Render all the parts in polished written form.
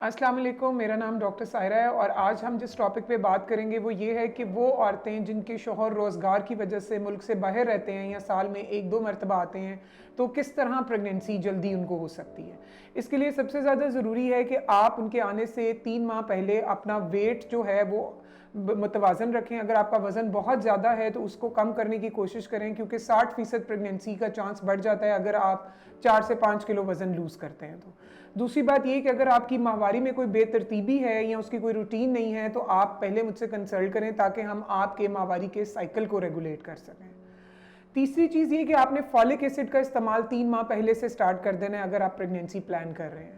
अस्सलाम वालेकुम, मेरा नाम डॉक्टर सायरा है और आज हम जिस टॉपिक पे बात करेंगे वो ये है कि वो औरतें जिनके शौहर रोज़गार की वजह से मुल्क से बाहर रहते हैं या साल में 1-2 मरतबा आते हैं, तो किस तरह प्रेगनेंसी जल्दी उनको हो सकती है। इसके लिए सबसे ज़्यादा ज़रूरी है कि आप उनके आने से 3 माह पहले अपना वेट जो है वो मुतवाज़न रखें। अगर आपका वज़न बहुत ज़्यादा है तो उसको कम करने की कोशिश करें, क्योंकि 60% प्रेगनेंसी का चांस बढ़ जाता है अगर आप 4 से 5 किलो वज़न लूज़ करते हैं तो। दूसरी बात ये कि अगर आपकी माहवारी में कोई बेतरतीबी है या उसकी कोई रूटीन नहीं है तो आप पहले मुझसे कंसल्ट करें ताकि हम आपके माहवारी के साइकिल को रेगुलेट कर सकें। तीसरी चीज़ ये कि आपने फॉलिक एसिड का इस्तेमाल 3 माह पहले से स्टार्ट कर देना है अगर आप प्रेगनेंसी प्लान कर रहे हैं।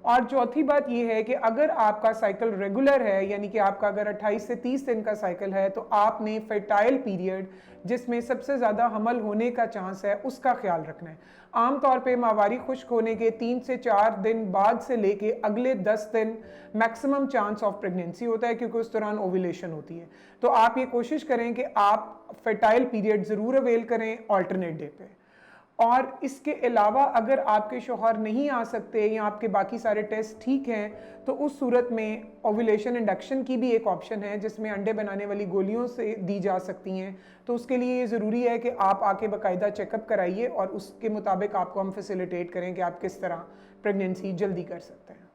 और चौथी बात ये है कि अगर आपका साइकिल रेगुलर है, यानी कि आपका अगर 28 से 30 दिन का साइकिल है, तो आपने फर्टाइल पीरियड जिसमें सबसे ज़्यादा हमल होने का चांस है उसका ख्याल रखना है। आमतौर पे माहवारी खुश्क होने के 3 से 4 दिन बाद से लेके अगले 10 दिन मैक्सिमम चांस ऑफ प्रेगनेंसी होता है, क्योंकि उस दौरान ओव्यूलेशन होती है। तो आप ये कोशिश करें कि आप फर्टाइल पीरियड ज़रूर अवेल करें ऑल्टरनेट डे पे। और इसके अलावा अगर आपके शौहर नहीं आ सकते या आपके बाकी सारे टेस्ट ठीक हैं, तो उस सूरत में ओव्यूलेशन इंडक्शन की भी एक ऑप्शन है जिसमें अंडे बनाने वाली गोलियों से दी जा सकती हैं। तो उसके लिए ये ज़रूरी है कि आप आके बाकायदा चेकअप कराइए और उसके मुताबिक आपको हम फैसिलिटेट करें कि आप किस तरह प्रेगनेंसी जल्दी कर सकते हैं।